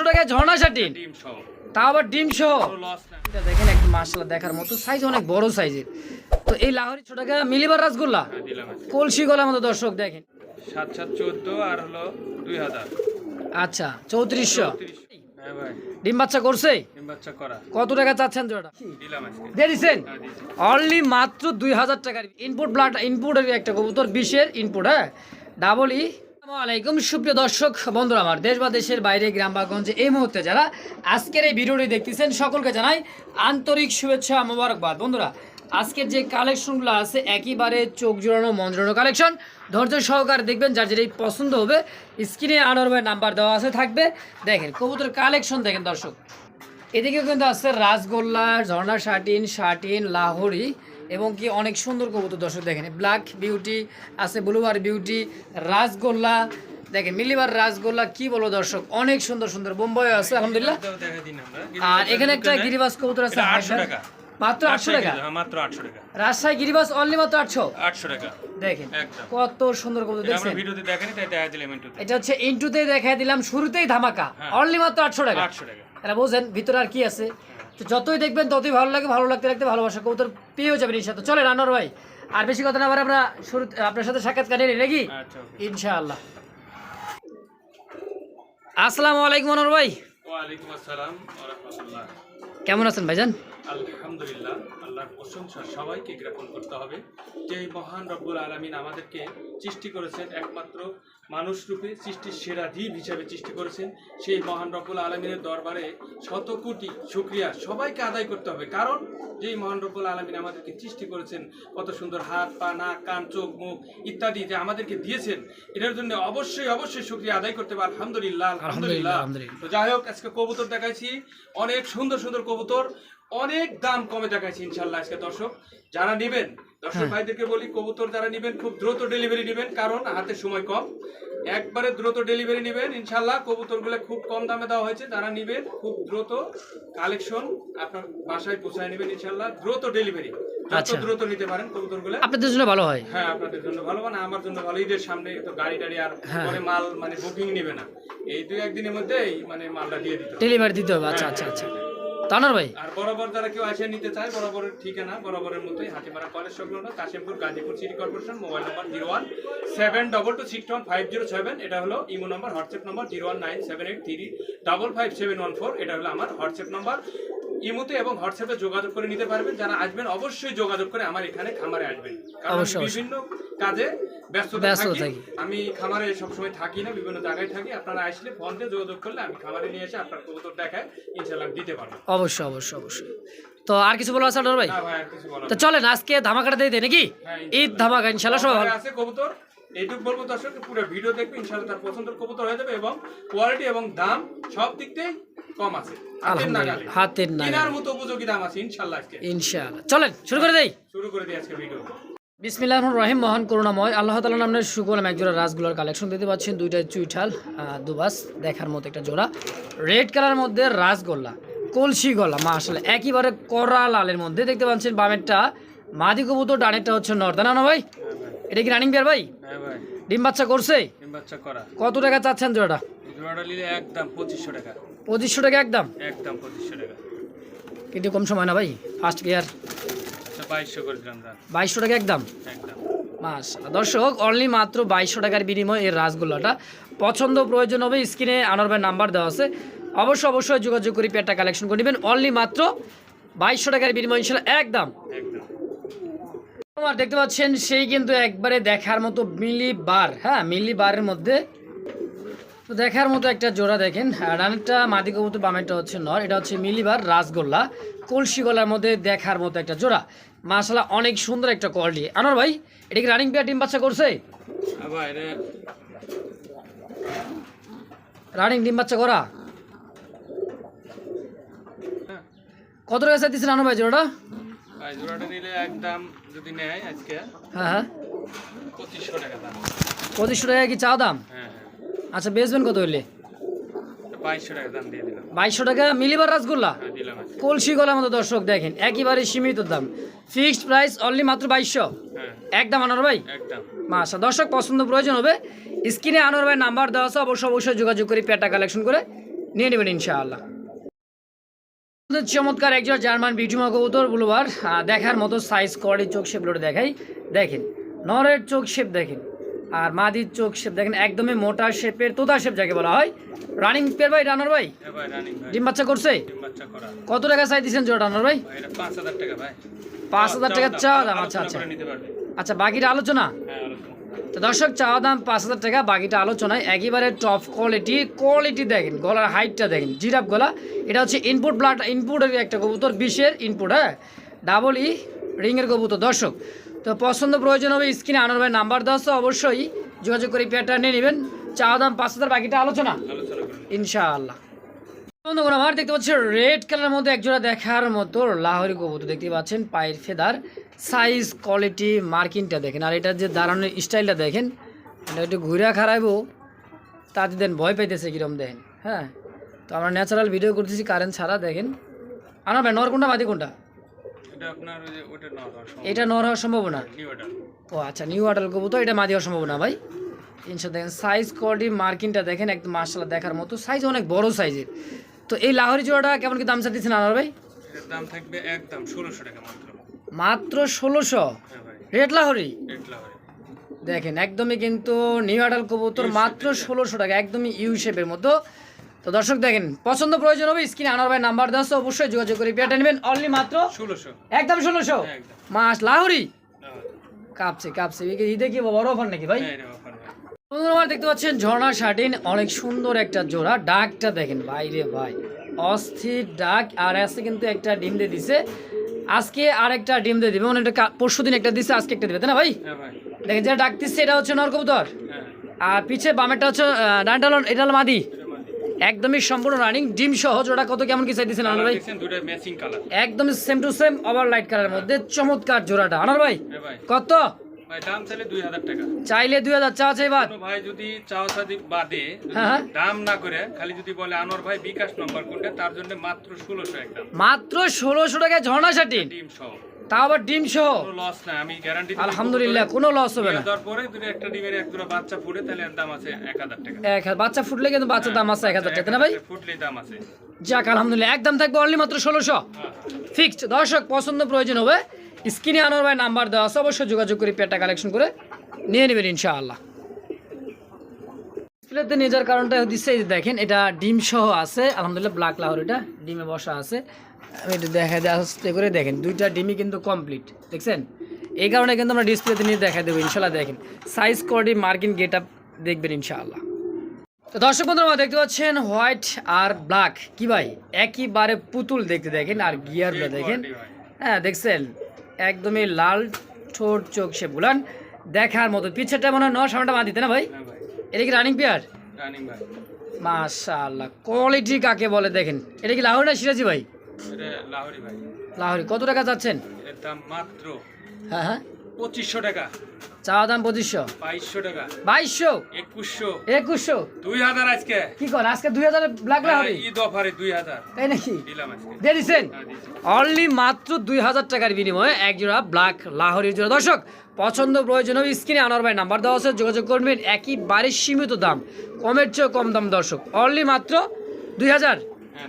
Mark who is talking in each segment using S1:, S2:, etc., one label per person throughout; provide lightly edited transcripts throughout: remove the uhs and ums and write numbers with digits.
S1: 1200 টাকায় ঝর্ণা শাটিন,
S2: ডিম সহ।
S1: তাও আবার ডিম সহ।
S2: লস না।
S1: এটা দেখেন একদম মাশাআল্লাহ দেখার মতো সাইজ, অনেক বড় সাইজের। তো এই লাহোরি 100 টাকা মিলিবার রাসগোল্লা
S2: হ্যাঁ, দিলাম আজকে।
S1: কলসি গলার মতো দর্শক দেখেন।
S2: 7 7 14 আর হলো 2000।
S1: আচ্ছা 3400।
S2: 30। হ্যাঁ ভাই,
S1: ডিম বাচ্চা করছে?
S2: ডিম বাচ্চা করা।
S1: কত টাকা চাচ্ছেন জোড়াটা?
S2: দিলাম আজকে।
S1: দিয়ে দিছেন?
S2: হ্যাঁ, দিয়েছি।
S1: অনলি মাত্র 2000 টাকার ইনপুট ব্লাড, ইনপুটের একটা কবুতর 20-এর ইনপুট। হ্যাঁ ডাবল ই। আসসালামু আলাইকুম সুপ্রিয় দর্শক বন্ধুরা, আমার দেশ বা দেশের বাইরে গ্রাম বা গঞ্জে এই মুহূর্তে যারা আজকের এই ভিডিওটি দেখতেছেন সকলকে জানাই আন্তরিক শুভেচ্ছা মোবারকবাদ। বন্ধুরা আজকের যে কালেকশনগুলো আছে একেবারে চোখ জোড়ানো মন জোড়ানো কালেকশন, ধৈর্য সহকারে দেখবেন, যার যেটাই পছন্দ হবে স্ক্রিনে আনোয়ার ভাই নাম্বার দেওয়া আছে থাকবে। দেখেন কবুতর কালেকশন দেখেন দর্শক, এদিকেও কিন্তু আছে রাসগোল্লা, ঝর্ণা শাটিন, শাটিন লাহোরি এবং কি অনেক সুন্দর কবুতর দর্শক দেখেন। ব্ল্যাক বিউটি আছে, ব্লুবার বিউটি, রাসগোল্লা দেখেন, মিলিবার রাসগোল্লা কি বলবো দর্শক, অনেক সুন্দর সুন্দর। বোম্বাই আছে আলহামদুলিল্লাহ।
S2: দেখা দিন আমরা।
S1: আর এখানে একটা গিরিবাস কবুতর আছে,
S2: এটা 800 টাকা।
S1: মাত্র 800 টাকা।
S2: হ্যাঁ, মাত্র 800 টাকা।
S1: রাজশাহী গিরিবাস অনলি মাত্র 800
S2: টাকা।
S1: দেখেন
S2: একদম।
S1: কত সুন্দর কবুতর
S2: এটা আমরা
S1: দেখছেন।
S2: ভিডিওতে দেখানি, তাই দেখা দিলাম একটু।
S1: এটা হচ্ছে ইন্টুতে দেখাই দিলাম, শুরুতেই ধামাকা
S2: হ্যাঁ।
S1: অনলি মাত্র 800 টাকা।
S2: 800 টাকা।
S1: এটা বোঝেন ভিতরে আর কি আছে। তো যতই দেখবেন ততই ভালো লাগে, ভালো লাগতে লাগতে ভালোবাসা কবুতর পেয়েও যাবেন ইনশাআল্লাহ। চলে রান্নার ভাই আর বেশি কথা না বলে আমরা শুরু আপনার সাথে সাক্ষাৎ কাটিয়ে নিই নাকি
S2: আচ্ছা, ওকে।
S1: ইনশাআল্লাহ। আসসালামু আলাইকুম আনোয়ার ভাই,
S2: ওয়ালাইকুম আসসালাম ওয়া রাহমাতুল্লাহ।
S1: কেমন আছেন ভাইজান?
S2: আলহামদুলিল্লাহ, আল্লাহর প্রশংসা সবাইকে জ্ঞাপন করতে হবে যে এই মহান রব্বুল আলামিন আমাদেরকে সৃষ্টি করেছেন, একমাত্র মানুষ রূপে সৃষ্টির সেরা দ্বীপ হিসেবে সৃষ্টি করেছেন। সেই মহান রব্বুল আলামিনের দরবারে শত কোটি শুকরিয়া সবাইকে আদায় করতে হবে, কারণ যেই মহান রব্বুল আলামিন আমাদেরকে সৃষ্টি করেছেন, কত সুন্দর হাত পা নাক কান চোখ মুখ ইত্যাদি যে আমাদেরকে দিয়েছেন, এটার জন্য অবশ্যই অবশ্যই শুকরিয়া আদায় করতে হবে। আলহামদুলিল্লাহ আলহামদুলিল্লাহ। তো যাই হোক, আজকে কবুতর দেখাইছি, অনেক সুন্দর সুন্দর কবুতর, অনেক দাম কমে দেখাইছি ইনশাল্লাহ। আজকে দর্শক যারা নেবেন, দর্শক ভাইদেরকে বলি কবুতর যারা নেবেন খুব দ্রুত ডেলিভারি নেবেন, কারণ হাতে সময় কম। একবারে দ্রুত ডেলিভারি নেবেন ইনশাল্লাহ। কবুতরগুলো খুব কম দামে দেওয়া হয়েছে, যারা নেবেন খুব দ্রুত কালেকশন আপনার বাসায় পৌঁছায় নেবেন ইনশাল্লাহ। দ্রুত ডেলিভারি, যত
S1: আচ্ছা।
S2: দ্রুত নিতে পারেন কবুতরগুলো
S1: আপনাদের জন্য ভালো হয়।
S2: হ্যাঁ, আপনাদের জন্য ভালো, মানে আমার জন্য ভালো। ঈদের সামনে তো গাড়ি টাড়ি আর
S1: হ্যাঁ।
S2: পরে মাল মানে বুকিং নেবে না, এই 2-1 দিনের মধ্যেই মানে মালটা দিয়ে দিতে হবে।
S1: ডেলিভারি দিতে হবে। আচ্ছা আচ্ছা আচ্ছা তানোর ভাই,
S2: আর বরাবর যারা কেউ আসে নিতে চায়, বরাবরের ঠিকানা বরাবরের মতোই হাতিমারা কলেজ সংলগ্ন Kashimpur Gazipur city corporation. Mobile number 0172261507। এটা হলো ইমো নাম্বার, হোয়াটসঅ্যাপ নাম্বার 019783555714। এটা হলো আমার হোয়াটসঅ্যাপ নাম্বার। ইমোতে এবং হোয়াটসঅ্যাপে যোগাযোগ করে নিতে পারবেন। যারা আসবেন অবশ্যই যোগাযোগ করে আমার এখানে খামারে আসবেন, কারণ আমি
S1: অবশ্যই,
S2: বিভিন্ন কাজে ব্যস্ত
S1: ব্যস্ত
S2: থাকি।
S1: থাকি।
S2: আমি খামারে সবসময় থাকি না, বিভিন্ন জায়গায় থাকি। আপনারা আসলে ফোন দিয়ে যোগাযোগ করলে আমি খামারে নিয়ে এসে আপনার কবুতর দেখায় ইনশাআল্লাহ দিতে পারবো।
S1: অবশ্যই অবশ্যই অবশ্যই। তো আর কিছু বলা আছে আনোয়ার ভাই?
S2: না ভাই, আর কিছু বলার
S1: তো চলেন আজকে ধামাকাটা দিয়ে দেয় নাকি,
S2: হ্যাঁ,
S1: ঈদ ধামাকা ইনশাআল্লাহ। সবাই ভালো
S2: আছে কবুতর, এইটুকু বলবো দর্শক, পুরো ভিডিও দেখবে ইনশাআল্লাহ, তার পছন্দের কবুতর হয়ে যাবে এবং কোয়ালিটি এবং দাম সব দিক থেকে কম আছে।
S1: আলহামদুলিল্লাহ, হাতের নাগালে।
S2: কেনার মতো উপযোগী দাম আছে ইনশাআল্লাহ। আজকে
S1: ইনশাআল্লাহ চলেন শুরু করে দেই।
S2: শুরু করে দিই আজকে ভিডিও।
S1: বিসমিল্লাহির রহমানির রহিম। মহান করুণাময় আল্লাহ তাআলার নামে শুরু করলাম। একজোড়া রাসগোল্লার কালেকশন দিতে পাচ্ছেন, দুইটা চুইঠাল দুবাস দেখার মতো একটা জোড়া, রেড কালার মধ্যে রাসগোল্লা কলসি গলা মাশাআল্লাহ একেবারে কড়া লালের মধ্যে দেখতে পাচ্ছেন। বামেরটা মাদি কবুতর, ডানেরটা হচ্ছে নর্দানা না ভাই? এটা কি রানিং বিয়ার ভাই?
S2: হ্যাঁ ভাই,
S1: ডিম বাচ্চা করছে?
S2: ডিম বাচ্চা করা।
S1: কত টাকা চাচ্ছেন জোড়াটা?
S2: এই জোড়াটা নিলে একদম 2500 টাকা।
S1: 2500 টাকা একদম?
S2: একদম 2500 টাকা।
S1: কিন্তু কম সময় না ভাই, ফার্স্ট গিয়ার।
S2: আচ্ছা 2200 করে দিলাম।
S1: 2200 টাকা একদম?
S2: একদম।
S1: মাশাআল্লাহ দর্শক অনলি মাত্র 2200 টাকার বিনিময়ে এই রাসগোল্লাটা পছন্দ প্রয়োজন হবে স্ক্রিনে আনোয়ার ভাই নাম্বার দেওয়া আছে, অবশ্যই অবশ্যই যোগাযোগ করে পেয়ারটা কালেকশন করে নেবেন। অনলি মাত্র 2200 টাকার বিনিময়ে ইনশাআল্লাহ একদম।
S2: একদম।
S1: তোমার দেখতে পাচ্ছেন সেই কিন্তু একবারে দেখার মতো মিলি বার, হ্যাঁ মিলি বারের মধ্যে তো দেখার মতো একটা জোড়া দেখেন। রানেরটা মাদি কবুতর, বামেরটা হচ্ছে নর। এটা হচ্ছে মিলিবার রাসগোল্লা কলসি গলার মধ্যে দেখার মতো একটা জোড়া মাশাআল্লাহ, অনেক সুন্দর একটা কোয়ালিটি। আনোয়ার ভাই এটা কি রানিং পেয়ার, ডিম বাচ্চা করছে?
S2: আবার এটা
S1: রানিং ডিম বাচ্চা করা। কত টাকা চাইতেছেন আনোয়ার ভাই জোড়াটা?
S2: ভাই জোড়াটা নিলে একদম যদি নেয় আজকে
S1: হ্যাঁ হ্যাঁ
S2: 2500 টাকা দাম।
S1: 2500 টাকা কি চা দাম?
S2: হ্যাঁ হ্যাঁ,
S1: আচ্ছা বেচবেন কত হইলে?
S2: 2200 টাকা দাম দিয়ে দিলাম।
S1: 2200 টাকা মিলিবার রাসগোল্লা
S2: হ্যাঁ, দিলাম আজকে।
S1: কলসি গলার মতো দর্শক দেখেন একেবারে সীমিত দাম, ফিক্সড প্রাইস অনলি মাত্র 2200
S2: হ্যাঁ,
S1: একদম আনোয়ার ভাই।
S2: একদম।
S1: মাশাআল্লাহ দর্শক পছন্দ প্রয়োজন হবে স্ক্রিনে আনোয়ার ভাই নাম্বার দেওয়া আছে, অবশ্যই অবশ্যই যোগাযোগ করে পেয়ারটা কালেকশন করে নিয়ে নেবেন ইনশাআল্লাহ। চমৎকার একজন জার্মান বিটুমা কবুতর ব্লুবার, দেখার মতো সাইজ কোয়ালিটি চোখ শেপগুলো দেখাই। দেখেন নরের চোখ শেপ দেখেন, আর মাদির চোখ শেপ দেখেন, একদমই মোটা শেপের তোতা শেপ যাকে বলা হয়। রানিং পেয়ার ভাই, রানার ভাই ডিম বাচ্চা করছে। কত টাকা চাই দিচ্ছেন জোড়া রানার ভাই?
S2: 5,000 টাকা ভাই।
S1: 5,000 টাকা চাওয়া দাম। আচ্ছা আচ্ছা আচ্ছা, বাকিটা আলোচনা। তো দর্শক, চাওয়া দাম 5,000 টাকা, বাকিটা আলোচনায়। একেবারে টপ কোয়ালিটি দেখেন, গলার হাইটটা দেখেন, জিরাফ গলা। এটা হচ্ছে ইনপুটের একটা কবুতর, 20-এর ইনপুট, হ্যাঁ, ডাবল ই রিংয়ের কবুতর। দর্শক, তো পছন্দ প্রয়োজন হবে স্ক্রিনে আনোয়ার ভাই নাম্বার দেওয়া আছে, অবশ্যই যোগাযোগ করে পেয়ারটা নিয়ে নেবেন। চাওয়া দাম 5,000, বাকিটা আলোচনা ইনশাআল্লাহ। বন্ধুগণ আমার দেখতে পাচ্ছেন রেড কালারের মধ্যে একজোড়া দেখার মতো লাহোরি কবুতর দেখতে পাচ্ছেন, পায়ের ফেদার, সাইজ কোয়ালিটি মার্কিংটা দেখেন, আর এটার যে দাঁড়ানোর স্টাইলটা দেখেন, এটা একটু ঘুরে খারাইবো তাতে দেন ভয় পাইতেছে কিরম দেখেন। হ্যাঁ, তো আমরা ন্যাচারাল ভিডিও করতেছি কারেন্ট ছাড়া। দেখেন আনোয়ার ভাই, নর কোনটা মাদি কোনটা? এটা নর হওয়ার সম্ভাবনা। ও আচ্ছা, নিউ আডাল কবুতর, এটা মাদি হওয়ার সম্ভাবনা ভাই। ইনশাআল্লাহ দেখেন সাইজ কোয়ালিটি মার্কিংটা দেখেন, একদম মাশাআল্লাহ দেখার মতো, সাইজ অনেক বড় সাইজের। তো এই লাহোরি জোড়াটা কেমন কি দাম চাচ্ছেন আনোয়ার ভাই?
S2: এর দাম থাকবে একদম 1600 টাকা মাত্র।
S1: মাত্র 1600?
S2: হ্যাঁ ভাই,
S1: রেড লাহোরি।
S2: রেড লাহোরি
S1: দেখেন একদমই কিন্তু নিউ আডাল কবুতর, মাত্র 1600 টাকা, একদমই ইউ শেপের মতো। তো দর্শক দেখেন, পছন্দ প্রয়োজন হবে স্ক্রিনে আনোয়ার ভাই নাম্বার দেওয়া আছে, অবশ্যই যোগাযোগ করে পেয়ারটা নেবেন। অনলি মাত্র
S2: 1600,
S1: একদম 1600।
S2: একদম
S1: মাস লাহোরি কাঁপছে ঈদে কি বড় অফার নাকি ভাই? বন্ধুরা দেখতে পাচ্ছেন ঝর্ণা শার্টিন, অনেক সুন্দর একটা জোড়া। ডাকটা দেখেন বাইরে ভাই, অস্থির ডাক। আর আজকে কিন্তু একটা ডিম দিয়ে দিছে, আজকে আর একটা ডিম দিয়ে দিবে, মানে একটা পরশু দিন একটা দিছে, আজকে একটা দিবে, তাই না ভাই? দেখেন যেটা ডাক দিচ্ছে এটা হচ্ছে নর কবুতর, আর পিছে বামেরটা হচ্ছে ডানটা, এটা হলো মাদি। একদমই সম্পূর্ণ রানিং ডিম সহ জোড়া। কত কেমন কি চাই দিচ্ছেন আনোয়ার ভাই? একদম same to same over light কালারের মধ্যে চমৎকার জোড়াটা। আনোয়ার ভাই কত
S2: দাম? চাইলে 2000 টাকা,
S1: চাইলে 2000, চাওয়া চাই বাদ।
S2: ভাই যদি চাওয়া চাই বাদে দাম না করে খালি যদি বলে আনোয়ার ভাই বিকাশ নম্বর কোনটা, তার জন্য মাত্র 1600 একদম, মাত্র
S1: 1600 টাকায় ঝর্ণা শার্টিন
S2: ডিম সহ,
S1: তাও আবার ডিম সহ।
S2: কোনো লস না, আমি গ্যারান্টি দিই
S1: আলহামদুলিল্লাহ, কোনো লস হবে না।
S2: তারপরে যদি একটা ডিমের এক জোড়া বাচ্চা ফুটে তাহলে এর দাম আছে 1000 টাকা।
S1: বাচ্চা ফুটলে কিন্তু বাচ্চার দাম আছে 1000 টাকা, না ভাই?
S2: ফুটলে দাম আছে।
S1: যাক আলহামদুলিল্লাহ, একদম থাকবে অনলি মাত্র 1600 ফিক্সড। দর্শক পছন্দ প্রয়োজন হবে স্ক্রিনে আনোয়ার ভাই নাম্বার দেওয়া আছে, অবশ্যই যোগাযোগ করে পেয়ারটা কালেকশন করে নিয়ে নেবেন ইনশাআল্লাহ। ডিসপ্লেতে নিয়ে যাওয়ার কারণটা হচ্ছে দেখেন এটা ডিম সহ আছে, আলহামদুলিল্লাহ ব্ল্যাক লাহোরিটা ডিমে বসা আছে। আমি একটু দেখা আসতে করে দেখেন, দুইটা ডিমই কিন্তু কমপ্লিট, দেখছেন? এই কারণে কিন্তু আমরা ডিসপ্লেতে নিয়ে দেখা দেবো ইনশাআল্লাহ। দেখেন size quality marking get up দেখবেন ইনশাআল্লাহ। তো দর্শক বন্ধুরা দেখতে পাচ্ছেন হোয়াইট আর ব্ল্যাক, কি ভাই একইবারে পুতুল দেখতে দেখেন, আর গিয়ারগুলো দেখেন, হ্যাঁ দেখছেন একদমই লাল ঠোঁট চোখ সে বুলান দেখার মতো। পিছেরটা মনে হয় সামনেটা মা দিতে না ভাই? এটা কি রানিং পেয়ার?
S2: রানিং ভাই,
S1: মাশাআল্লাহ কোয়ালিটি কাকে বলে দেখেন। এটা কি লাহোরি না সিরাজি ভাই?
S2: এটা লাহোরি ভাই।
S1: লাহোরি। কত টাকা যাচ্ছেন?
S2: এর দাম মাত্র
S1: হ্যাঁ
S2: 2500 টাকা।
S1: চাওয়া দাম 2500,
S2: 2200 টাকা,
S1: 2200,
S2: 2100, 2000 আজকে।
S1: কি কর আজকে 2000 ব্ল্যাক লাহোরি
S2: ঈদ অফারে 2000
S1: তাই নাকি
S2: দিলাম আজকে,
S1: দিয়ে দিছেন? অনলি মাত্র 2000 টাকার বিনিময়ে এক জোড়া ব্ল্যাক লাহোরির জোড়া। দর্শক পছন্দ প্রয়োজন হবে স্ক্রিনে আনোয়ার ভাই নাম্বার দেওয়া আছে, যোগাযোগ করবেন। একইবারে সীমিত দাম, কমের চেয়েও কম দাম। দর্শক অনলি মাত্র 2000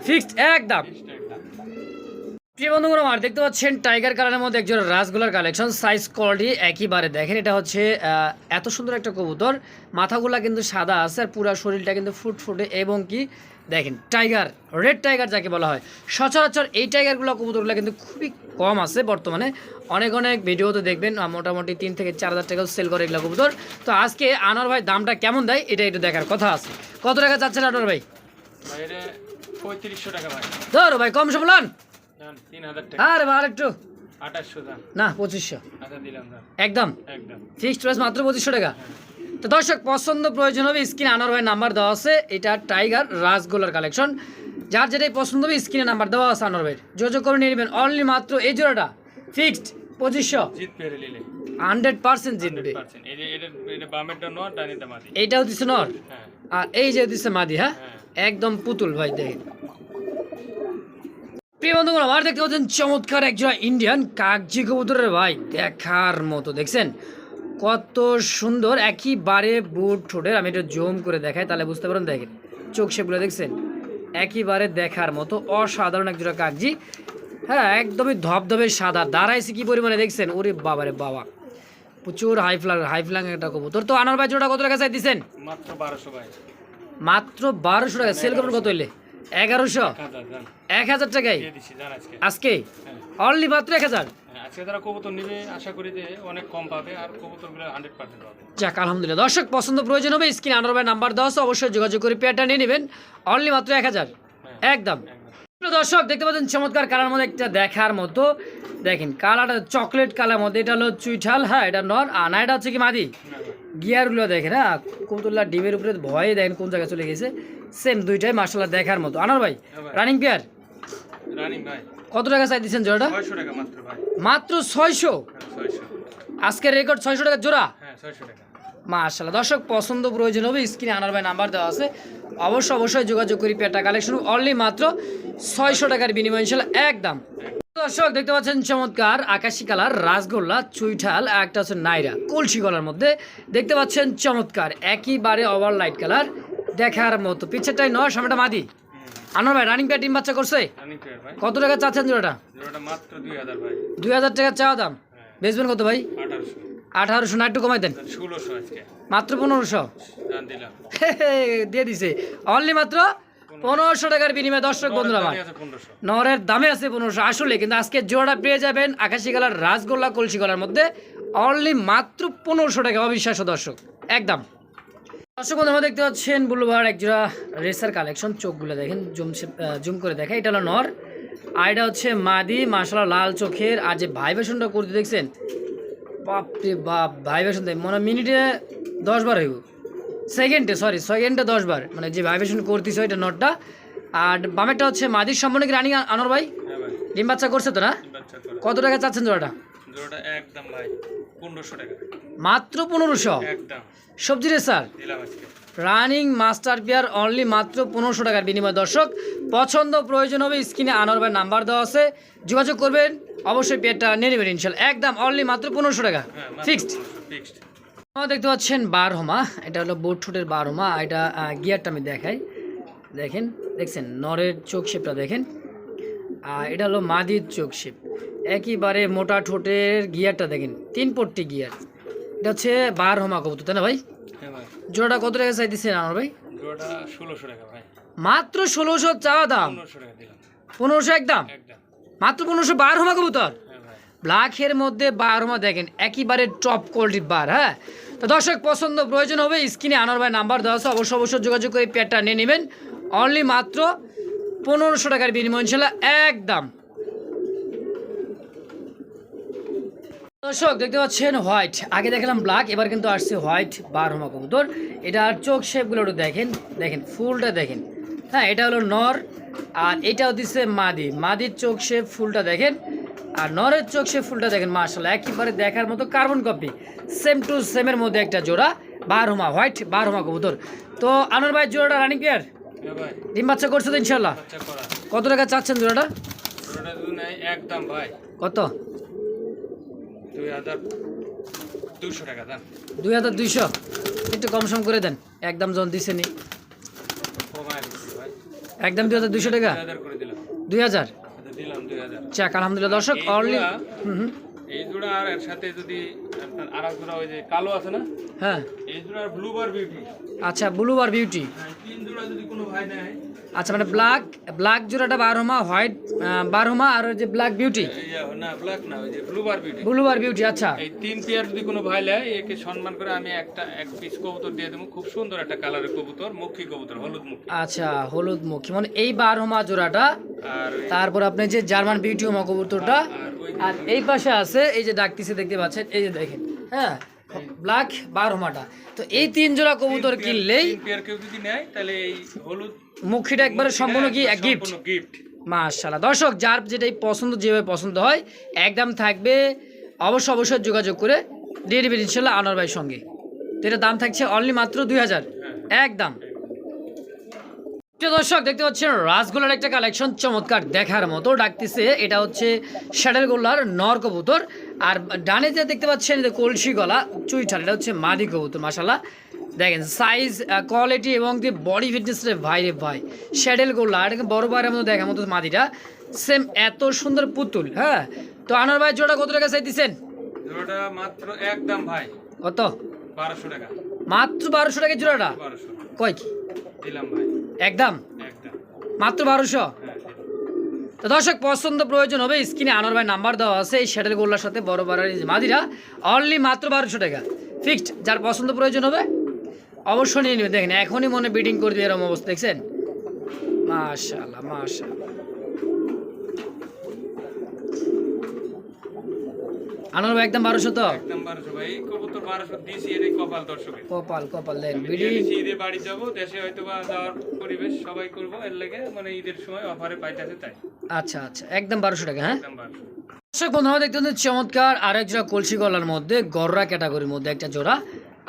S1: ফিক্সড একদম। প্রিয় বন্ধুগণ আমার দেখতে পাচ্ছেন টাইগার কালারের মধ্যে একজোড়া রাসগোলার কালেকশন, সাইজ কোয়ালিটি একইবারে দেখেন। এটা হচ্ছে এত সুন্দর একটা কবুতর, মাথাগুলা কিন্তু সাদা আছে আর পুরো শরীরটা কিন্তু ফুটফুটে, এবং কি দেখেন টাইগার, রেড টাইগার যাকে বলা হয়। সচরাচর এই টাইগারগুলো কবুতরগুলো কিন্তু খুবই কম আছে বর্তমানে, অনেক ভিডিওতে দেখবেন মোটামুটি 3 থেকে 4000 টাকাও সেল করে এগুলো কবুতর। তো আজকে আনোয়ার ভাই দামটা কেমন দেয় এটা একটু দেখার কথা আছে। কত টাকা চাচ্ছেন আনোয়ার ভাই?
S2: 3500 টাকা ভাই।
S1: ধরো ভাই কম সব লন,
S2: 3000 টাকা।
S1: আরে ভাই আরেকটু
S2: 2800 দাম
S1: না 2500
S2: আচ্ছা দিলাম দাম
S1: একদম ফিক্সড প্রাইস মাত্র 2500 টাকা। তো দর্শক পছন্দ প্রয়োজন হবে স্ক্রিনে আনোয়ার ভাই নাম্বার দেওয়া আছে, এটা টাইগার রাসগোলার কালেকশন। যার যেটাই পছন্দ হবে স্ক্রিনে নাম্বার দেওয়া আছে আনোয়ার ভাইয়ের, যোগাযোগ করে নিয়ে নেবেন। অনলি মাত্র এই জোড়াটা ফিক্সড 2500,
S2: জিতবে নিলে
S1: 100% জিতবে।
S2: এটা বামেরটা নর, ডানেরটা মাদি।
S1: এইটাও দিছে নর,
S2: হ্যাঁ,
S1: আর এই যে দিছে মাদি। হ্যাঁ একদম পুতুল ভাই দেখেন। প্রিয় বন্ধুগণ আমার দেখতে পাচ্ছেন চমৎকার একজোড়া ইন্ডিয়ান কাগজি কবুতরের ভাই, দেখার মতো দেখছেন কত সুন্দর, একইবারে বুট ঠোঁটের। আমি একটু জুম করে দেখাই তাহলে বুঝতে পারেন। দেখেন চোখ সেগুলো দেখছেন একেবারে দেখার মতো অসাধারণ এক জোড়া কাগজি। হ্যাঁ, একদমই ধবধবে সাদা, দাঁড়াইছে কি পরিমাণে দেখছেন, ওরে বাবা রে বাবা, প্রচুর হাই ফ্লাং একটা কবুতর। তো আনোয়ার ভাই জোড়া কত টাকা চাই দিচ্ছেন?
S2: মাত্র 1200 ভাই।
S1: মাত্র 1200 টাকা। সেল করবেন কত হইলে? 1100, 1000 টাকায় আজকে অনলি মাত্র 1000।
S2: আজকে যারা কবুতর নিবে আশা করি যে অনেক কম পাবে, আর কবুতরগুলো 100% পাবে।
S1: যাক আলহামদুলিল্লাহ। দর্শক পছন্দ প্রয়োজন হবে স্ক্রিন আনোয়ার ভাই নাম্বার দেওয়া আছে, অবশ্যই যোগাযোগ করে পেয়ারটা নিয়ে নেবেন অনলি মাত্র 1000 একদম। দর্শক দেখতে পাচ্ছেন চমৎকার কালার মধ্যে একটা দেখার মতো, দেখেন কালারটা চকলেট কালার মধ্যে, এটা হলো চুইঠাল। হ্যাঁ, এটা নর, আর না এটা হচ্ছে কি মাদি। গিয়ারগুলো দেখেন, হ্যাঁ কবুতরলা ডিমের উপরে ভয়ে দেখেন কোন জায়গায় চলে গেছে, সেম দুইটাই মাশাআল্লাহ দেখার মতো। আনোয়ার ভাই রানিং পেয়ার কত টাকা চাই দিচ্ছেন জোড়াটা?
S2: 600 টাকা মাত্র ভাই।
S1: মাত্র 600? আজকের রেকর্ড 600 টাকা জোড়া।
S2: হ্যাঁ 600 টাকা।
S1: মাশাআল্লাহ। দর্শক পছন্দ প্রয়োজন হবে স্ক্রিনে আনোয়ার ভাই নাম্বার দেওয়া আছে, অবশ্যই যোগাযোগ করি। পেয়ারটা কালেকশন অনলি মাত্র 600 টাকার বিনিময় ইনশাআল্লাহ একদম। দর্শক দেখতে পাচ্ছেন চমৎকার আকাশি কালার রাসগোল্লা চুইঠাল, একটা হচ্ছে নাইরা কলসি গলার মধ্যে, দেখতে পাচ্ছেন চমৎকার একেবারে ওভার লাইট কালার দেখার মতো। পিছেরটাই নয়, সামনেটা মাদি। আনোয়ার ভাই রানিং পেয়ার ডিম বাচ্চা করছে? কত টাকা চাচ্ছেন জোড়াটা?
S2: জোড়াটা মাত্র 2000 ভাই।
S1: 2000 টাকা চাওয়া দাম। বেচবেন কত ভাই?
S2: 1800।
S1: 1800 না একটু কমাই দেন?
S2: 1600 আজকে
S1: মাত্র 1500
S2: দাম দিলাম।
S1: দিয়ে দিছে অনলি মাত্র 1500 টাকার বিনিময়ে। দর্শক বন্ধুরা আমার নরের দামে আছে 1500 আসলে, কিন্তু আজকে জোড়াটা পেয়ে যাবেন আকাশি কালার রাসগোল্লা কলসি গলার মধ্যে অনলি মাত্র 1500 টাকা। অবিশ্বাস্য দর্শক একদম। দর্শক বন্ধু আমরা দেখতে পাচ্ছেন বুলুভার এক জোড়া রেসার কালেকশন, চোখগুলো দেখেন জুম করে দেখা, এটা হলো নর আর এটা হচ্ছে মাদি। মাশাআল্লাহ লাল চোখের, আর যে ভাইব্রেশনটা করতে দেখছেন, বাপরে বাপ ভাইব্রেশন দেয় মনে মিনিটে 10 বার হইব, সেকেন্ডে 10 বার, মানে যে ভাইব্রেশন করতেছে ওইটা নটটা। আর বামেরটা হচ্ছে মাদির সম্পূর্ণ কি রানিং আনোয়ার ভাই? ডিম বাচ্চা করছে তো না? কত টাকা চাচ্ছেন জোড়াটা?
S2: জোড়াটা একদম ভাই 1500 টাকা।
S1: মাত্র 1500
S2: একদম।
S1: সবজি রে স্যার
S2: দিলাম আজকে
S1: রানিং মাস্টার পেয়ার অনলি মাত্র 1500 টাকার বিনিময়। দর্শক পছন্দ প্রয়োজন হবে স্ক্রিনে আনোয়ার ভাই নাম্বার দেওয়া আছে, যোগাযোগ করবেন, অবশ্যই পেয়ারটা নিয়ে নেবেন ইনশাআল্লাহ একদম অনলি মাত্র 1500 টাকা ফিক্সড। আপনারা দেখতে পাচ্ছেন বারহমা, এটা হলো বোট ঠোঁটের বারহমা। এটা গিয়ারটা আমি দেখাই, দেখছেন নরের চোখ শেপটা দেখেন, আর এটা হলো মাদির চোখ শেপ, একেবারে মোটা ঠোঁটের গিয়ারটা দেখেন, 3 পট্টি গিয়ার। এটা হচ্ছে বারহমা কবুতর তাই না ভাই? জোড়াটা কত টাকা চাই দিচ্ছেন আমার ভাই?
S2: জোড়াটা 1600 টাকা ভাই।
S1: মাত্র 1600 চাওয়া দাম?
S2: 1500 টাকা দিলাম।
S1: 1500 একদম? মাত্র 1500 বারহমা কবুতর ব্ল্যাকের মধ্যে বারহমা দেখেন, একেবারে টপ কোয়ালিটির বার। হ্যাঁ, তো দর্শক পছন্দ প্রয়োজন হবে স্ক্রিনে আনোয়ার ভাই নাম্বার দেওয়া আছে, অবশ্যই যোগাযোগ করে পেয়ারটা নিয়ে নেবেন অনলি মাত্র 1500 টাকার বিনিময় ইনশাআল্লাহ একদম। দর্শক দেখতে পাচ্ছেন হোয়াইট, আগে দেখলাম ব্ল্যাক, এবার কিন্তু আসছে হোয়াইট বারহমা কবুতর। এটার চোখ শেপগুলো একটু দেখেন ফুলটা দেখেন। হ্যাঁ, এটা হলো নর, আর এটাও দিচ্ছে মাদির চোখ শেপ ফুলটা দেখেন, আর নরের চোখ শেপ ফুলটা দেখেন। মাশাআল্লাহ একেবারে দেখার মতো কার্বন কপি, সেম টু সেমের মধ্যে একটা জোড়া বারহমা হোয়াইট বারহমা কবুতর। তো আনোয়ার ভাই জোড়াটা রানিং পেয়ার ডিম বাচ্চা করছে তো ইনশাআল্লাহ? কত টাকা চাচ্ছেন জোড়াটা?
S2: একদম ভাই
S1: কত?
S2: 2200 টাকা দাম।
S1: 2200 একটু কম সম করে দেন, একদম জন দিছে নি একদম 2200 টাকা। 2000
S2: দিলাম 2000।
S1: যাক আলহামদুলিল্লাহ। দর্শক অনলি
S2: এই জোড়া আর এর সাথে যদি আরেক জোড়া ওই যে কালো আছে না,
S1: হ্যাঁ
S2: এই জোড়া ব্লুবার বিউটি।
S1: আচ্ছা ব্লুবার বিউটি,
S2: 3 জোড়া যদি কোনো ভাই নেয়।
S1: আচ্ছা মানে ব্ল্যাক জোড়াটা বারহমা, হোয়াইট বারহমা, আর ওই যে ব্ল্যাক বিউটি
S2: না ব্ল্যাক না, ওই যে
S1: ব্লুবার বিউটি। আচ্ছা
S2: এই 3 পেয়ার যদি কোনো ভাই নেয়, একে সম্মান করে আমি এক পিস কবুতর দিয়ে দেবো, খুব সুন্দর একটা কালারের কবুতর, মুখী কবুতর, হলুদ মুখী।
S1: আচ্ছা হলুদ মুখী, মানে এই বারহমা জোড়াটা, আর তারপর আপনি যে জার্মান বিউটি হোমা কবুতরটা, আর এই পাশে আছে এই যে ডাকতিছে দেখতে পাচ্ছেন, এই যে দেখেন, হ্যাঁ ব্ল্যাক বারহমাটা। তো এই 3 জোড়া কবুতর কিনলেই
S2: কেউ যদি নেয় তাহলে এই হলুদ
S1: মুখীটা একবারে সম্পূর্ণ কি গিফট। মাশাআল্লাহ। দর্শক যার যেটাই পছন্দ, যেভাবে পছন্দ হয় একদম থাকবে, অবশ্যই যোগাযোগ করে দিয়ে দেবেন ইনশাআল্লাহ আনোয়ার ভাইয়ের সঙ্গে। তো এটার দাম থাকছে অনলি মাত্র 2000 একদম। দর্শক দেখতে পাচ্ছেন রাসগোল্লার একটা কালেকশন, চমৎকার দেখার মতো ডাকতেছে। এটা হচ্ছে শ্যাডেল গোল্লার নর কবুতর, আর ডানে যে দেখতে পাচ্ছেন কলসি গলা চুইঠাল, এটা হচ্ছে মাদি কবুতর। মাশাআল্লাহ দেখেন সাইজ কোয়ালিটি এবং যে বডি ফিটনেস রে ভাই রে ভাই শ্যাডেল গোল্লা আর বড় বাইরের মতো দেখার মতো মাদিটা সেম এত সুন্দর পুতুল। হ্যাঁ, তো আনোয়ার ভাই জোড়া কত টাকা চাইতেছেন?
S2: জোড়াটা মাত্র একদম ভাই
S1: কত?
S2: 1200 টাকা।
S1: মাত্র 1200 টাকা জোড়াটা?
S2: 1200
S1: কয় কি
S2: দিলাম ভাই,
S1: একদম
S2: একদম
S1: মাত্র 1200।
S2: হ্যাঁ।
S1: তো দর্শক পছন্দ প্রয়োজন হবে স্ক্রিনে আনোয়ার ভাই নাম্বার দেওয়া আছে, এই শ্যাডেল গোল্লার সাথে বড় বাড়ার মাদিরা অনলি মাত্র 1200 টাকা ফিক্সড। যার পছন্দ প্রয়োজন হবে অবশ্যই নিয়ে নেবে। দেখেন এখনই মনে বিডিং করে দিয়ে এরকম অবস্থা দেখছেন, মাশাআল্লাহ মাশাআল্লাহ। আনোয়ার ভাই একদম 1200 তো?
S2: একদম 1200 ভাই। এই কবুতর 1200 দিছি, এটাই কপাল দর্শকের।
S1: কপাল কপাল দেন
S2: আমি
S1: বিডিং।
S2: দিয়েছি, ঈদে বাড়ি যাব, দেশে হয়তো বা যাওয়ার পরিবেশ সবাই করব, এর লাগে মানে ঈদের সময় অফারে পাইতেছে তাই।
S1: আচ্ছা আচ্ছা একদম 1200 টাকা। হ্যাঁ
S2: একদম 1200।
S1: দর্শক বন্ধুরা দেখতে পাচ্ছেন চমৎকার আরেক জোড়া কলসি গলার মধ্যে গররা ক্যাটাগরির মধ্যে একটা জোড়া,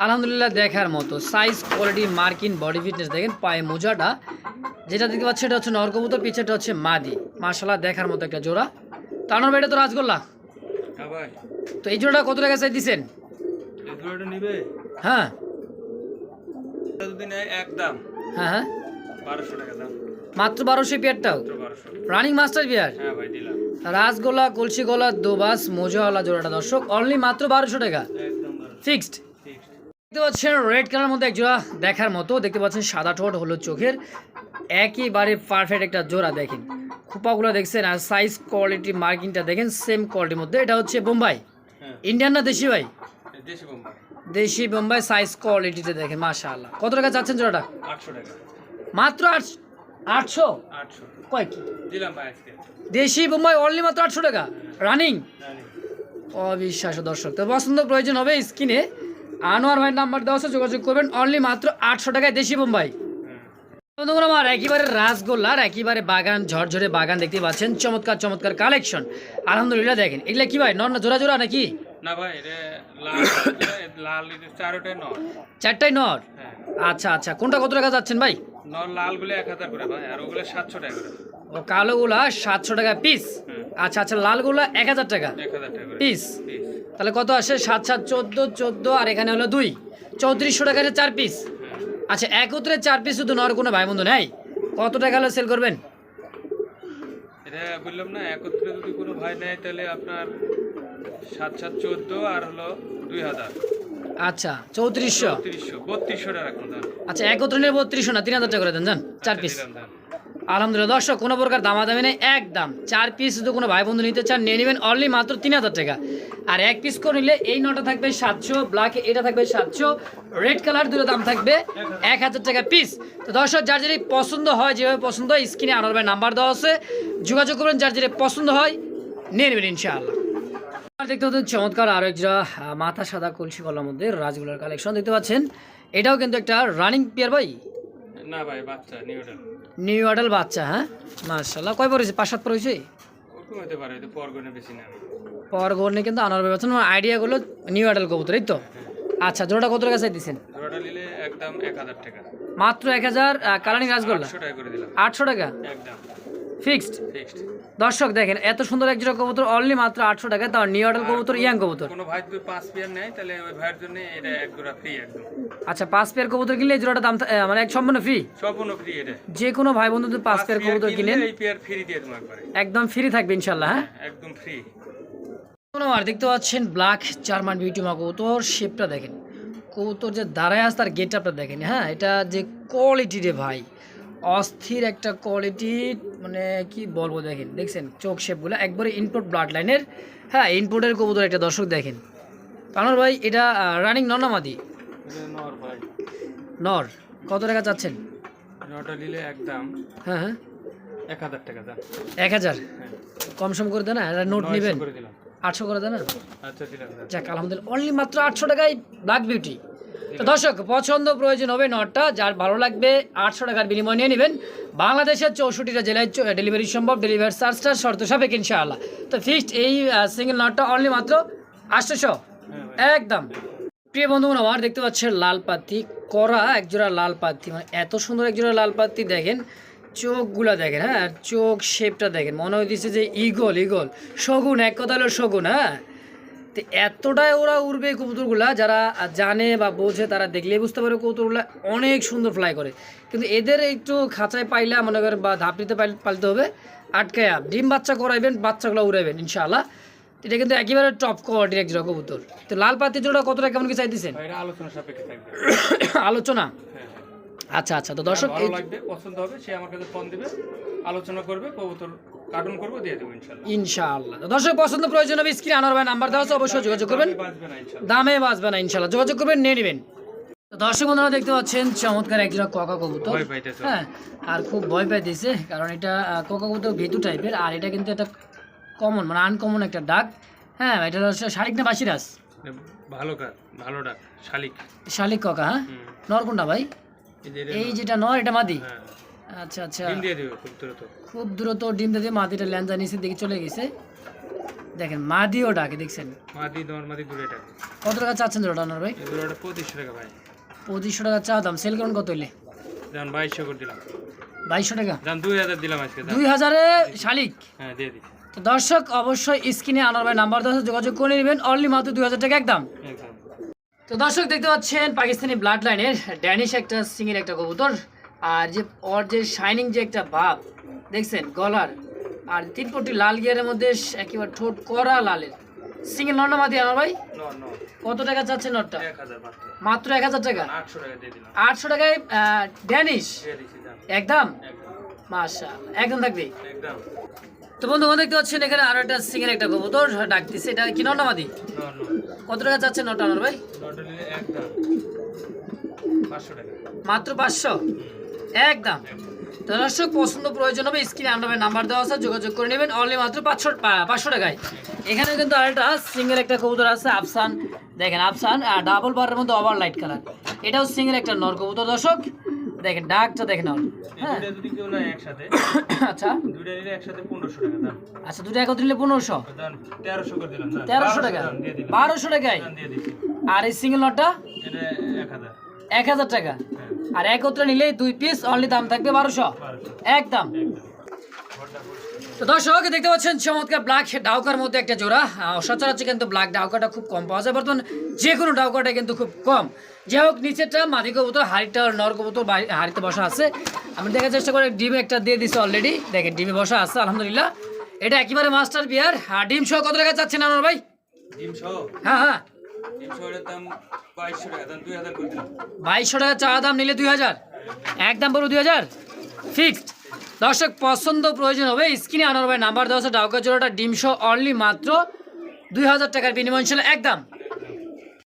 S1: আলহামদুলিল্লাহ দেখার মতো সাইজ কোয়ালিটি মার্কিন বডি ফিটনেস দেখেন। পায়ে মোজাটা যেটা দেখতে পাচ্ছি এটা হচ্ছে নর কবুতর, পিছেটা হচ্ছে মাদি, মাশাআল্লাহ দেখার মতো একটা জোড়া। তো আনোয়ার ভাই এটা তো রাজগোল্লা,
S2: হ্যাঁ ভাই।
S1: তো এই জোড়াটা কত টাকা চাই দিচ্ছেন?
S2: এই জোড়াটা নিবে?
S1: হ্যাঁ
S2: যদি নেয় একদম
S1: হ্যাঁ হ্যাঁ
S2: 1200 টাকা দাম।
S1: মাত্র 1200 পেয়ারটাও?
S2: মাত্র 1200।
S1: রানিং মাস্টার পেয়ার
S2: হ্যাঁ ভাই দিলাম।
S1: রাজগোলা কলসি গলা দোবাস মোজাওয়ালা জোড়াটা দর্শক অনলি মাত্র 1200 টাকা
S2: একদম 1200
S1: ফিক্সড।
S2: ফিক্সড।
S1: দেখতে পাচ্ছেন রেড কালার মধ্যে এক জোড়া দেখার মতো, দেখতে পাচ্ছেন সাদা ঠোঁট হলুদ চোখের একেবারে পারফেক্ট একটা জোড়া। দেখেন খুপাগুলো দেখছেন আর সাইজ কোয়ালিটি মার্কিংটা দেখেন সেম কোয়ালিটির মধ্যে। এটা হচ্ছে বোম্বাই
S2: হ্যাঁ
S1: ইন্ডিয়ান না দেশি ভাই?
S2: দেশি বোম্বাই।
S1: দেশি বোম্বাই সাইজ কোয়ালিটিতে দেখেন মাশাআল্লাহ। কত টাকা চাচ্ছেন জোড়াটা?
S2: 800 টাকা
S1: মাত্র 800?
S2: 800
S1: কয় কি
S2: দিলাম ভাই আজকে।
S1: দেশি বোম্বাই অনলি মাত্র 800 টাকা রানিং?
S2: জানি।
S1: অবিশ্বাস্য দর্শক। তো পছন্দ প্রয়োজন হবে স্ক্রিনে আনোয়ার ভাইয়ের নাম্বার দেওয়া আছে, যোগাযোগ করবেন অনলি মাত্র 800 টাকায় দেশি বোম্বাই। বন্ধুরা আমার একেবারে রাসগোল্লার একেবারে বাগান ঝরঝরে বাগান দেখতে পাচ্ছেন, চমৎকার চমৎকার কালেকশন আলহামদুলিল্লাহ। দেখেন এগুলা কি ভাই নর না জোড়া জোড়া নাকি?
S2: না ভাই এটা লাল লাল এটা চারটায় নর।
S1: চারটাই নর?
S2: হ্যাঁ।
S1: আচ্ছা আচ্ছা কোনটা কত টাকা যাচ্ছেন ভাই?
S2: নর লাল গুলো 1000 করে ভাই, আর ওগুলো 700 টাকা করে।
S1: ও কালোগুলা 700 টাকা পিস?
S2: হুম।
S1: আচ্ছা আচ্ছা লালগুলা 1000 টাকা
S2: 1000 টাকা করে
S1: পিস?
S2: পিস।
S1: তাহলে কত আসে? 7 7 14 14 আর এখানে হলো 2 3400 টাকা 4 পিস। আচ্ছা একত্রে 4 পিস শুধু নর, কোনো ভাই বন্ধু নেই? কত টাকা হলে সেল করবেন?
S2: এটা বললাম না, একত্রে যদি কোনো ভাই নেয় তাহলে আপনার 7 7 14 আর হলো 2000।
S1: আচ্ছা 3400?
S2: 3200 টাকা রাখুন দাম।
S1: আচ্ছা একত্রে নিয়ে 3200 না 3000 টাকা করে দেন যান 4 পিস।
S2: দিলাম দাম।
S1: আলহামদুলিল্লাহ দর্শক কোনো প্রকার দামাদামি নেই, একদম 4 পিস যদি কোনো ভাই বন্ধু নিতে চান নিয়ে নেবেন অনলি মাত্র 3000 টাকা। আর 1 পিস করে নিলে এই নটা থাকবে 700, ব্ল্যাক এটা থাকবে 700, রেড কালার দুটো দাম থাকবে 1000 টাকা পিস। তো দর্শক যার যেটি পছন্দ হয় যেভাবে পছন্দ হয় স্ক্রিনে আনোয়ার ভাই নাম্বার দেওয়া আছে, যোগাযোগ করবেন যার যেটি পছন্দ হয় নিয়ে নেবেন ইনশাআল্লাহ। আর দেখতে পাচ্ছেন চমৎকার আরো একটা মাথা সাদা কলসি গলার মধ্যে রাজগুলার কালেকশন দেখতে পাচ্ছেন, এটাও কিন্তু একটা রানিং পেয়ার ভাই?
S2: না ভাই বাচ্চা নিউ অর্ডার।
S1: নিউ অ্যাডাল বাচ্চা? হ্যাঁ মাশাআল্লাহ। কয় পড়েছে? 5 7 পড়েছে?
S2: ওরকম হতে পারে, তো পরগনে বেশি না।
S1: পর গড়নে কিন্তু আনার ব্যবস্থা আইডিয়াগুলো নিউ অ্যাডাল কবুতর এই তো? আচ্ছা জোড়াটা কত টাকা চাই দিচ্ছেন?
S2: জোড়াটা নিলে একদম 1000 টাকা।
S1: মাত্র 1000 কালারিং রাজগোল্লা
S2: 800 টাকা করে দিলাম।
S1: 800 টাকা
S2: একদম
S1: ফিক্সড।
S2: ফিক্সড।
S1: দর্শক দেখেন এত সুন্দর এক জোড়া কবুতর অনলি মাত্র 800 টাকা, তাও নিউ অ্যাডাল কবুতর ইয়াং কবুতর।
S2: কোনো ভাই যদি 5 পেয়ার নেয় তাহলে ওই ভাইয়ের জন্য এটা এক জোড়া ফ্রি একদম।
S1: আচ্ছা 5 পেয়ার কবুতর কিনলে এই জোড়াটা দাম মানে এক সম্পূর্ণ ফ্রি?
S2: সম্পূর্ণ ফ্রি এটা।
S1: যে কোনো ভাই বন্ধু যদি 5 পেয়ার কবুতর কিনেন
S2: এই পেয়ার ফ্রি দিয়ে দেবো একবারে।
S1: একদম ফ্রি থাকবে ইনশাআল্লাহ। হ্যাঁ
S2: একদম ফ্রি।
S1: আর দেখতে পাচ্ছেন ব্ল্যাক জার্মান বিউটি মা কবুতর, শেপটা দেখেন, কবুতর যে দাঁড়ায় আসে তার গেট আপটা দেখেন। হ্যাঁ এটা যে কোয়ালিটি রে ভাই, অস্থির একটা কোয়ালিটি, মানে কি বলবো। দেখেন দেখছেন চোখ শেপগুলো একবারে ইনপুট ব্লাড লাইনের। হ্যাঁ ইনপুটের কবুতর একটা দর্শক দেখেন। পানোর ভাই এটা রানিং নর না মাদি?
S2: এটা নর ভাই।
S1: নর। কত টাকা চাচ্ছেন?
S2: নরটা নিলে একদম
S1: হ্যাঁ হ্যাঁ
S2: 1000 টাকা দাম।
S1: 1000?
S2: হ্যাঁ
S1: কম সম করে দেন না, এটা নোট নেবেন?
S2: করে দিলাম।
S1: 800 করে দেন না?
S2: আচ্ছা দিলাম।
S1: যাক আলহামদুলিল্লাহ অনলি মাত্র 800 টাকায় ব্ল্যাক বিউটি। তো দর্শক পছন্দ প্রয়োজন হবে নটটা, যার ভালো লাগবে 800 টাকার বিনিময় নিয়ে নেবেন। বাংলাদেশের 64টা জেলায় ডেলিভারি সম্ভব, ডেলিভারি চার্জটা শর্ত সাপেক্ষে ইনশাআল্লাহ। তো ফিক্সড এই সিঙ্গেল নটটা অনলি মাত্র 800 একদম। প্রিয় বন্ধুগণ আমার দেখতে পাচ্ছেন লাল পাতি করা একজোড়া লাল পাতি, মানে এত সুন্দর একজোড়া লাল পাতি দেখেন, চোখগুলা দেখেন। হ্যাঁ চোখ শেপটা দেখেন, মনে হইতেছে যে ইগল ইগল শগুন, এক কথা হলো শগুন। হ্যাঁ তো এতটাই ওরা উড়বে কবুতরগুলা, যারা জানে বা বোঝে তারা দেখলেই বুঝতে পারে কবুতরগুলা অনেক সুন্দর ফ্লাই করে। কিন্তু এদের একটু খাঁচায় পাইলে মনে করেন বা ধাপড়িতে পালতে হবে, আটকায় ডিম বাচ্চা করাইবেন, বাচ্চাগুলো উড়াইবেন ইনশাআল্লাহ। এটা কিন্তু একেবারে টপ কোয়ালিটির এক জোড়া কবুতর। তো লাল পাতি জোড়া কতটা কেমন কি চাইতেছেন?
S2: এটা আলোচনা সাপেক্ষে থাকবে।
S1: আলোচনা,
S2: হ্যাঁ,
S1: আচ্ছা আচ্ছা। তো দর্শক
S2: ভালো লাগবে, পছন্দ হবে, সে আমার কাছে ফোন দিবে, আলোচনা করবে, কবুতর কার্টুন করবো, দিয়ে দেবো ইনশাআল্লাহ।
S1: ইনশাআল্লাহ। তো দর্শক পছন্দ প্রয়োজন হবে স্ক্রিনে আনোয়ার ভাই নাম্বার দেওয়া আছে, অবশ্যই যোগাযোগ করবেন,
S2: বাঁচবে না ইনশাআল্লাহ।
S1: দামে বাঁচবে না ইনশাআল্লাহ, যোগাযোগ করবেন, নিয়ে নেবেন। তো দর্শক বন্ধুরা দেখতে পাচ্ছেন চমৎকার এক জোড়া কোকা কবুতর।
S2: ভয় পাইতেছে।
S1: হ্যাঁ, আর খুব ভয় পাইতেছে, কারণ এটা কোকা কবুতর ভেতু টাইপের, আর এটা কিন্তু একটা কমন মানে আনকমন একটা ডাক। হ্যাঁ, এটা শালিক না বাসিরাস?
S2: ভালো ডাক, শালিক।
S1: শালিক কোকা, হ্যাঁ। নর কোনটা ভাই? এই যেটা নর, এটা মাদি। আচ্ছা আচ্ছা,
S2: ডিম দিয়ে দিবে
S1: খুব দ্রুত ডিম দিয়ে দিবে। মাদিটা ল্যাঞ্জা নিচের দিকে চলে গেছে, দেখেন মাদিও ডাকে, দেখছেন?
S2: মাদি নরমাদি দূরে ডাকে।
S1: কত টাকা চাচ্ছেন জোড়াটা আনোয়ার ভাই?
S2: এই জোড়াটা 2500 টাকা ভাই।
S1: 2500 টাকা চা দাম, সেল করুন কত হইলে?
S2: জান 2200 করে দিলাম।
S1: 2200 টাকা?
S2: জান 2000 দিলাম আজকে।
S1: 2000-এ শালিক?
S2: হ্যাঁ, দিয়ে দিছি।
S1: তো দর্শক অবশ্যই স্ক্রিনে আনোয়ার ভাই নাম্বার দেওয়া আছে, যোগাযোগ করে নেবেন, অনলি মাত্র 2000 টাকা একদম।
S2: একদম।
S1: তো দর্শক দেখতে পাচ্ছেন পাকিস্তানি ব্লাড লাইনের ড্যানিশ একটা সিঙ্গেল একটা কবুতর, আর যে ওর যে শাইনিং যে একটা ভাব দেখছেন গলার, আর 3 পট্টি লাল গিয়ারের মধ্যে একেবারে ঠোঁট করা লালের সিঙ্গেল নর না মাদি আনোয়ার ভাই?
S2: নর।
S1: কত টাকা চাচ্ছে নরটা?
S2: 1000
S1: মাত্র 1000 টাকা?
S2: 800 টাকা দিয়ে দিলাম।
S1: 800 টাকায় ড্যানিশ
S2: দিয়ে দিছি জান।
S1: একদম?
S2: একদম।
S1: মাশাআল্লাহ, একদম থাকবে।
S2: একদম।
S1: তো বন্ধুগণ দেখতে পাচ্ছেন এখানে আরো একটা সিঙ্গেল একটা কবুতর ডাকতেছে, এটা কি নর না মাদি?
S2: নর।
S1: কত টাকা চাচ্ছে নরটা আনোয়ার ভাই?
S2: নরটা নিলে একদম 500 টাকা।
S1: মাত্র 500 একদম। তো দর্শক পছন্দ প্রয়োজন হবে স্ক্রিনে আনবে নাম্বার দেওয়া আছে, যোগাযোগ করে নেবেন, অনলি মাত্র 500 টাকায়। এখানে কিন্তু আরেকটা সিঙ্গেল একটা কবুতর আছে আফসান, দেখেন আফসান ডাবল বারের মধ্যে ওভার লাইট কালার, এটাও সিঙ্গেল একটা নর কবুতর। দর্শক দেখেন ডাকটা দেখেন আর, হ্যাঁ
S2: দুটো যদি কেউ না একসাথে,
S1: আচ্ছা
S2: দুটো নিলে একসাথে 1500 টাকা দাম।
S1: আচ্ছা, দুটো একত্রে নিলে 1500?
S2: দাম 1300 করে দিলাম।
S1: 1300 টাকা? 1200 টাকায়?
S2: দিয়ে দিছি।
S1: আর এই সিঙ্গেল নটটা
S2: এটা 1000।
S1: 1000 টাকা? আর একত্রে নিলে 2 পিস অনলি দাম থাকবে 1200 একদম। তো দর্শক দেখতে পাচ্ছেন চমৎকার ব্ল্যাক ডাউকার মধ্যে একটা জোড়া। সচরাচর কিন্তু ব্ল্যাক ডাউকাটা খুব কম পাওয়া যায়, বর্তমান যে কোনো ডাউকাটা কিন্তু খুব কম। যাই হোক, নিচেরটা মাদি কবুতর, হাড়িটা নর কবুতর হাড়িতে বসা আছে। আমি দেখার চেষ্টা করে ডিমে একটা দিয়ে দিছি অলরেডি, দেখেন ডিমে বসা আছে আলহামদুলিল্লাহ। এটা একেবারে মাস্টার বিয়ার। আর ডিম সহ কত টাকা চাচ্ছেন আনোয়ার ভাই?
S2: ডিম সহ?
S1: হ্যাঁ হ্যাঁ,
S2: ডিম সহ এর দাম 2200 টাকা, দাম 2000 করে দিলাম।
S1: 2200 টাকা চা দাম, নিলে 2000 একদম, বলো 2000 ফিক্সড। দর্শক পছন্দ প্রয়োজন হবে স্ক্রিনে আনোয়ার ভাই নাম্বার দেওয়া আছে, ডাউকা জোড়াটা ডিম সহ অনলি মাত্র 2000 টাকার বিনিময় ইনশাআল্লাহ একদম।